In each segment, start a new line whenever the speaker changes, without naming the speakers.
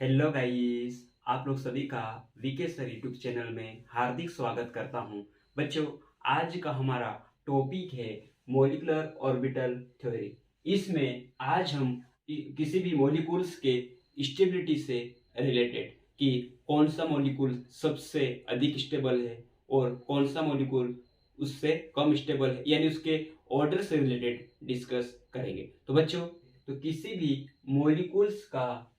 Hello guys, आप लोग सभी का वीके सर यूट्यूब चैनल में हार्दिक स्वागत करता हूं। बच्चों, आज का हमारा टॉपिक है मॉलिक्यूलर ऑर्बिटल थ्योरी। इसमें आज हम किसी भी मॉलिक्यूल्स के स्टेबिलिटी से रिलेटेड कि कौन सा मॉलिक्यूल सबसे अधिक स्टेबल है और कौन सा मॉलिक्यूल उससे कम स्टेबल है, यानी उसके ऑर्डर से रिलेटेड डिस्कस करेंगे। तो बच्चों, तो किसी भी मॉलिक्यूल्स का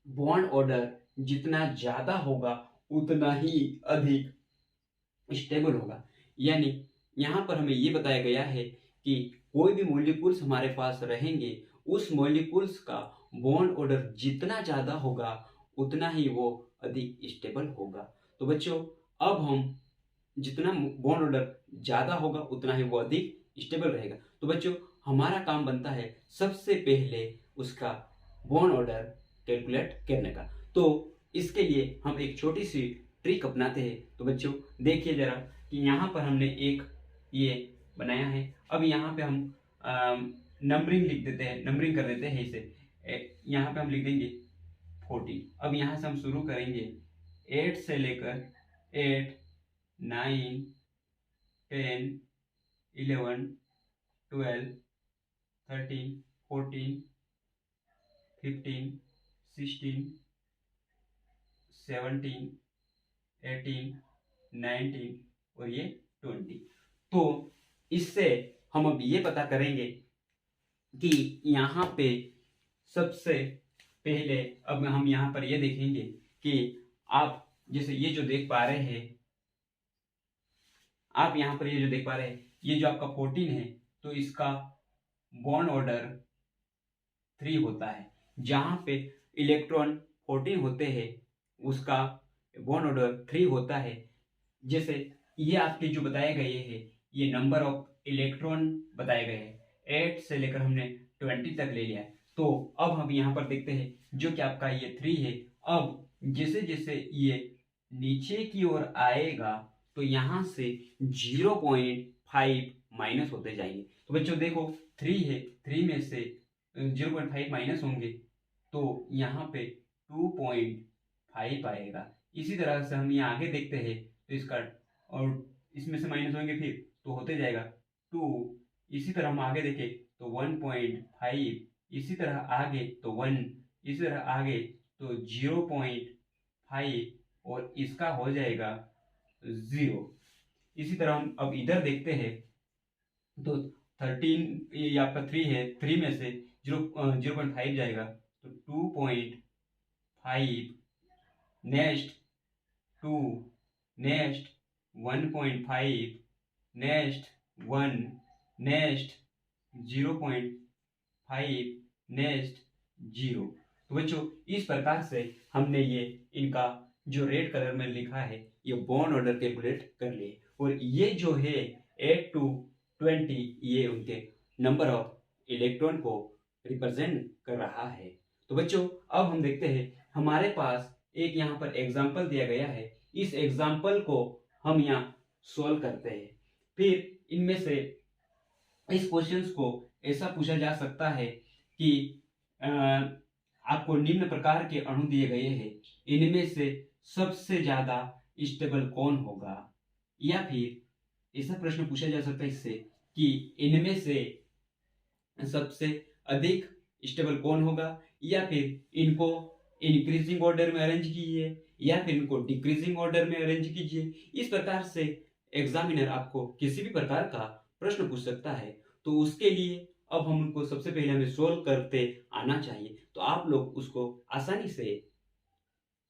बॉन्ड ऑर्डर जितना ज्यादा होगा उतना ही अधिक स्टेबल होगा। यानी यहाँ पर हमें ये बताया गया है कि कोई भी मॉलिक्यूल्स हमारे पास रहेंगे, उस मॉलिक्यूल्स का बॉन्ड ऑर्डर जितना ज्यादा होगा उतना ही वो अधिक स्टेबल होगा। तो बच्चों, अब हम जितना बॉन्ड ऑर्डर ज्यादा होगा उतना ही वो अधिक स्टेबल रहेगा। तो बच्चों, हमारा काम बनता है सबसे पहले उसका बॉन्ड ऑर्डर कैलकुलेट करने का। तो इसके लिए हम एक छोटी सी ट्रिक अपनाते हैं। तो बच्चों, देखिए जरा कि यहाँ पर हमने एक ये बनाया है। अब यहाँ पे हम नंबरिंग लिख देते हैं, नंबरिंग कर देते हैं इसे। यहाँ पे हम लिख देंगे 40। अब यहाँ से हम शुरू करेंगे 8 से लेकर 8, 9, 10, 11, 12, 13, 14, 15, 16, 17, 18, 19 और ये 20। तो इससे हम अब ये पता करेंगे कि यहाँ पे सबसे पहले, अब हम यहाँ पर ये देखेंगे कि आप जैसे ये जो देख पा रहे हैं, आप यहाँ पर ये जो देख पा रहे हैं, ये जो आपका 14 है, तो इसका बॉन्ड ऑर्डर 3 होता है। जहां पे इलेक्ट्रॉन 14 होते हैं उसका बॉन्ड ऑर्डर 3 होता है। जैसे ये आपके जो बताए गए हैं, ये नंबर ऑफ इलेक्ट्रॉन बताए गए हैं, 8 से लेकर हमने 20 तक ले लिया है। तो अब हम यहाँ पर देखते हैं जो कि आपका ये 3 है। अब जैसे जैसे ये नीचे की ओर आएगा तो यहाँ से 0.5 माइनस होते जाएंगे। तो बच्चों देखो, 3 है, 3 में से 0.5 माइनस होंगे तो यहाँ पे 2.5 आएगा। इसी तरह से हम यहाँ आगे देखते हैं तो इसका, और इसमें से माइनस होंगे फिर तो होते जाएगा 2। इसी तरह हम आगे देखें तो 1.5, इसी तरह आगे तो 1, इसी तरह आगे तो 0.5 और इसका हो जाएगा 0। इसी तरह हम अब इधर देखते हैं तो 13, ये आपका 3 है, 3 में से 0.5 जाएगा तो 2.5, next 2, next 1.5, next 1, next 0.5, next 0। तो बच्चों, इस प्रकार से हमने ये इनका जो रेड कलर में लिखा है ये बॉन्ड ऑर्डर कैलकुलेट कर लिए। और ये जो है 8 to 20, ये उनके नंबर ऑफ इलेक्ट्रॉन को रिप्रेजेंट कर रहा है। तो बच्चों, अब हम देखते हैं हमारे पास एक यहाँ पर एग्जाम्पल दिया गया है। इस एग्जाम्पल को हम यहाँ सॉल्व करते हैं। फिर इनमें से इस क्वेश्चंस को ऐसा पूछा जा सकता है कि आपको निम्न प्रकार के अणु दिए गए हैं, इनमें से सबसे ज्यादा स्टेबल कौन होगा। या फिर ऐसा प्रश्न पूछा जा सकता है इससे कि इनमें से सबसे अधिक स्टेबल कौन होगा, या फिर इनको इंक्रीजिंग ऑर्डर में अरेंज कीजिए या फिर इनको डिक्रीजिंग ऑर्डर में अरेंज कीजिए। इस प्रकार से एग्जामिनर आपको किसी भी प्रकार का प्रश्न पूछ सकता है। तो उसके लिए अब हम उनको सबसे पहले हमें सोल्व करते आना चाहिए, तो आप लोग उसको आसानी से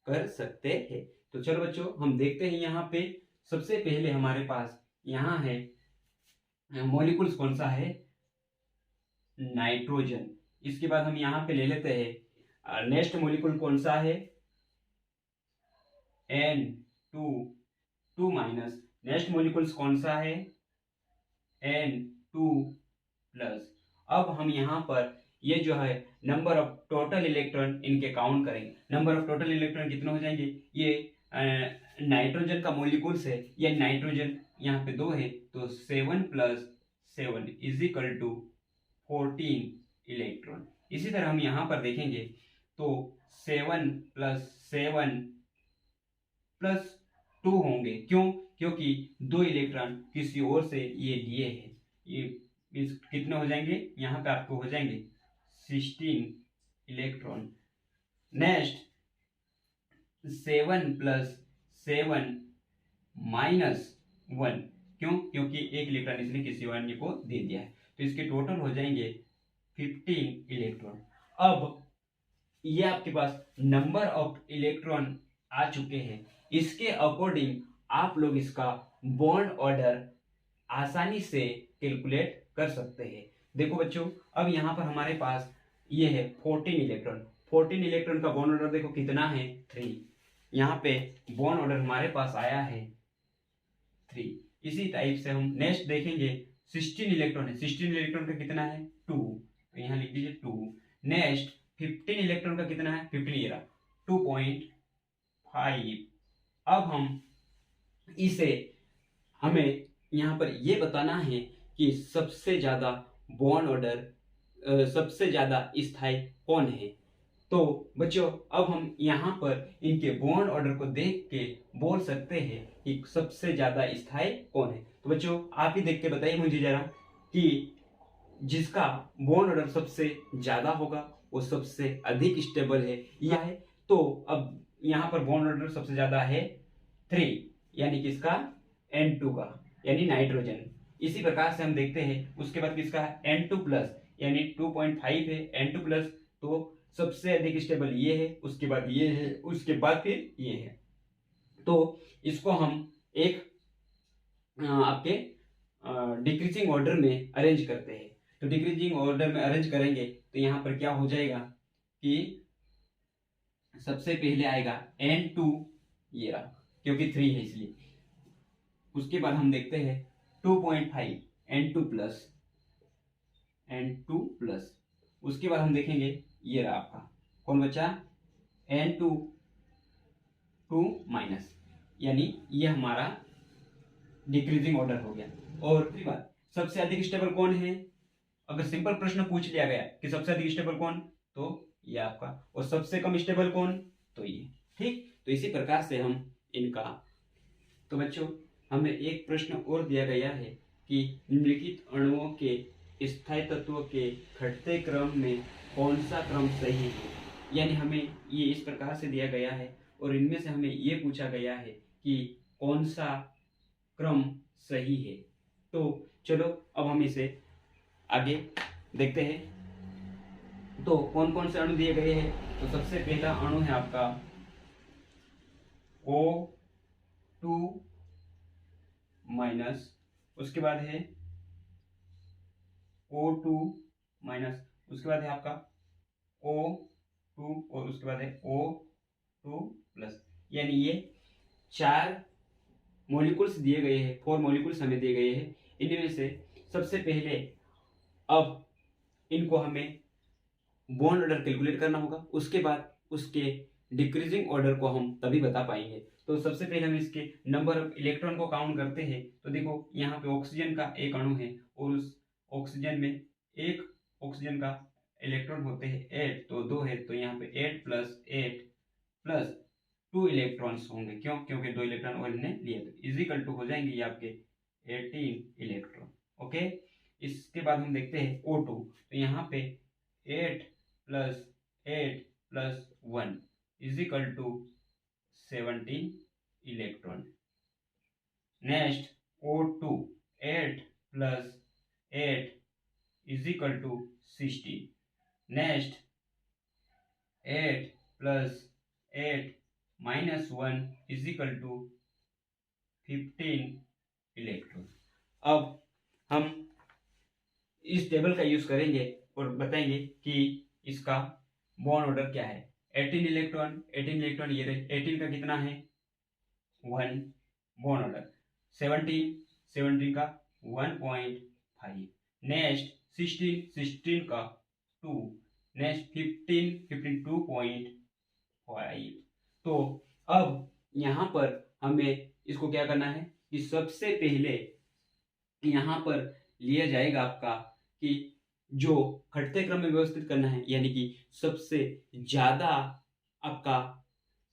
कर सकते हैं। तो चलो बच्चों, हम देखते हैं यहाँ पे सबसे पहले हमारे पास यहाँ है मॉलिक्यूल्स कौन सा है, नाइट्रोजन। इसके बाद हम यहाँ पे ले लेते हैं नेक्स्ट मॉलिक्यूल कौन सा है, N2, 2 माइनस। नेक्स्ट मॉलिक्यूल्स कौन सा है, N2 प्लस। अब हम यहाँ पर ये जो है नंबर ऑफ टोटल इलेक्ट्रॉन इनके काउंट करेंगे। नंबर ऑफ टोटल इलेक्ट्रॉन कितने हो जाएंगे, ये नाइट्रोजन का मॉलिक्यूल्स है, ये नाइट्रोजन यहाँ पे 2 है तो 7 + 7 = 14 इलेक्ट्रॉन। इसी तरह हम यहाँ पर देखेंगे तो 7 प्लस 7 प्लस 2 होंगे। क्यों? क्योंकि 2 इलेक्ट्रॉन किसी और से ये लिए हैं। ये मीन्स कितने हो जाएंगे? यहाँ पे आपको हो जाएंगे 16 इलेक्ट्रॉन। Next 7 plus 7 minus 1। क्यों? क्योंकि एक इलेक्ट्रॉन इसने किसी अन्य को दे दिया है, तो इसके टोटल हो जाएंगे 15 इलेक्ट्रॉन। अब ये आपके पास नंबर ऑफ इलेक्ट्रॉन आ चुके हैं। इसके अकॉर्डिंग आप लोग इसका बॉन्ड ऑर्डर आसानी से कैलकुलेट कर सकते हैं। देखो बच्चों, अब यहाँ पर हमारे पास ये है 14 इलेक्ट्रॉन। 14 इलेक्ट्रॉन का बॉन्ड ऑर्डर देखो कितना है? 3। यहाँ पे बॉन्ड ऑर्डर हमारे पास आया है 3। इसी टाइप से हम नेक्स्ट देखेंगे 16 इलेक्ट्रॉन है। 16 इलेक्ट्रॉन का कितना है? 2, तो यहाँ लिख दीजिए 2। नेक्स्ट 15 इलेक्ट्रॉन का कितना है? 15 ये रहा 2.5। अब हम इसे हमें यहाँ पर ये बताना है कि सबसे ज्यादा बॉन्ड ऑर्डर सबसे ज्यादा स्थायी कौन है। तो बच्चों, अब हम यहाँ पर इनके बॉन्ड ऑर्डर को देख के बोल सकते हैं कि सबसे ज्यादा स्थायी कौन है। तो बच्चों, आप ही देख के बताइए मुझे जरा कि जिसका बॉन्ड ऑर्डर सबसे ज्यादा होगा वो सबसे अधिक स्टेबल है या है। तो अब यहाँ पर बॉन्ड ऑर्डर सबसे ज्यादा है 3, यानी किसका? N2 का, यानी नाइट्रोजन। इसी प्रकार से हम देखते हैं उसके बाद किसका है? N2 प्लस, यानी 2.5 है N2 प्लस, तो सबसे अधिक स्टेबल ये है, उसके बाद ये है, उसके बाद फिर ये है। तो इसको हम एक आपके डिक्रीजिंग ऑर्डर में अरेंज करते हैं। तो डिक्रीजिंग ऑर्डर में अरेंज करेंगे तो यहाँ पर क्या हो जाएगा कि सबसे पहले आएगा N2, ये रहा, क्योंकि 3 है इसलिए। उसके बाद हम देखते हैं 2.5 N2 प्लस, N2 प्लस। उसके बाद हम देखेंगे ये रहा आपका कौन बचा? N2 2 माइनस, यानी ये हमारा डिक्रीजिंग ऑर्डर हो गया। और उसके बाद सबसे अधिक स्टेबल कौन है? अगर सिंपल प्रश्न पूछ लिया गया कि सबसे अधिक स्टेबल कौन, तो ये आपका, और सबसे कम स्टेबल कौन, तो ये। ठीक, तो इसी प्रकार से हम इनका। तो बच्चों, हमें एक प्रश्न और दिया गया है कि निम्नलिखित अणुओं के स्थायी तत्वों के घटते क्रम में कौन सा क्रम सही है। यानी हमें ये इस प्रकार से दिया गया है और इनमें से हमें ये पूछा गया है कि कौन सा क्रम सही है। तो चलो अब हम इसे आगे देखते हैं। तो कौन कौन से अणु दिए गए हैं? तो सबसे पहला अणु है आपका O2 माइनस, उसके बाद है O2 माइनस, उसके बाद है आपका O2 और उसके बाद है O2 प्लस। यानी ये 4 मॉलिक्यूल्स दिए गए हैं, 4 मॉलिक्यूल्स हमें दिए गए हैं। इनमें से सबसे पहले अब इनको हमें बॉन्ड ऑर्डर कैलकुलेट करना होगा, उसके बाद उसके डिक्रीजिंग ऑर्डर को हम तभी बता पाएंगे। तो सबसे पहले हम इसके नंबर ऑफ इलेक्ट्रॉन को काउंट करते हैं। तो देखो यहाँ पे ऑक्सीजन का एक अणु है और उस ऑक्सीजन में एक ऑक्सीजन का इलेक्ट्रॉन होते हैं 8, तो 2 है, तो यहाँ पे 8 प्लस 8 प्लस 2 इलेक्ट्रॉन्स होंगे। क्यों? क्योंकि 2 इलेक्ट्रॉन और ने लिए, तो इजिकल टू हो जाएंगे ये आपके 18 इलेक्ट्रॉन। ओके, इसके बाद हम देखते हैं O2। तो यहाँ पे 8 plus 8 plus 1 equal to 17 electron. Next O2, 8 plus 8 equal to 16। Next 8 plus 8 minus 1 equal to 15 electron. अब हम इस टेबल का यूज करेंगे और बताएंगे कि इसका बॉन्ड ऑर्डर क्या है। 18 इलेक्ट्रॉन, 18 इलेक्ट्रॉन ये रहे, 18 का कितना है 1 बॉन्ड ऑर्डर। 17, 17 का 1.5। नेक्स्ट 16, 16 का 2। नेक्स्ट 15, 15 2.5। तो अब यहाँ पर हमें इसको क्या करना है कि सबसे पहले यहाँ पर लिया जाएगा आपका कि जो घटते क्रम में व्यवस्थित करना है, यानी कि सबसे ज्यादा आपका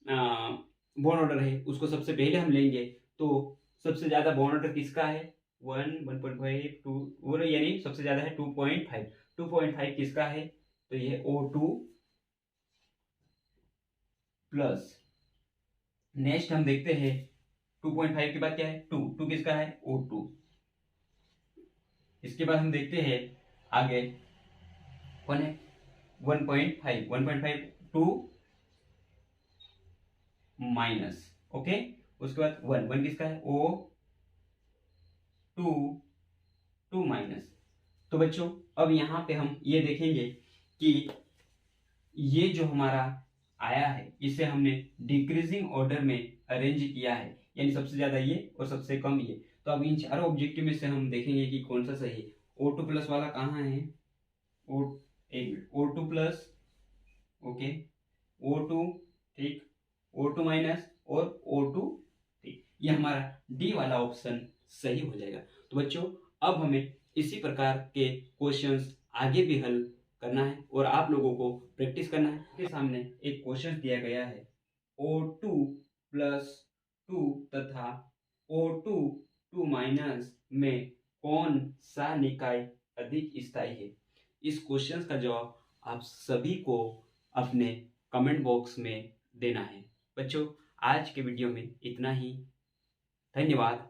बॉन्ड ऑर्डर है उसको सबसे पहले हम लेंगे, तो सबसे ज़्यादा बॉन्ड ऑर्डर किसका है? 1.5 2 वो यानी सबसे ज़्यादा है 2.5। 2.5 किसका है? तो ये O2 प्लस। नेक्स्ट हम देखते हैं 2.5 के बाद क्या है? 2 किसका है? O2। इसके बाद हम देखते हैं आगे कौन है? 1.5 2 माइनस। ओके, उसके बाद 1 किसका है? O2 minus. तो बच्चों अब यहाँ पे हम ये देखेंगे कि ये जो हमारा आया है इसे हमने डिक्रीजिंग ऑर्डर में अरेंज किया है, यानी सबसे ज्यादा ये और सबसे कम ये। तो अब इन चारों ऑब्जेक्टिव में से हम देखेंगे कि कौन सा सही है। O2 प्लस वाला कहाँ है? ओ एक minute, O2 plus, okay, O2 ठीक, O2 माइनस और O2 ठीक, ये हमारा डी वाला ऑप्शन सही हो जाएगा। तो बच्चों अब हमें इसी प्रकार के क्वेश्चंस आगे भी हल करना है और आप लोगों को प्रैक्टिस करना है। के सामने एक क्वेश्चन दिया गया है, O2 प्लस 2 तथा O2 2 माइनस में कौन सा निकाय अधिक स्थायी है? इस क्वेश्चन का जवाब आप सभी को अपने कमेंट बॉक्स में देना है। बच्चों आज के वीडियो में इतना ही। धन्यवाद।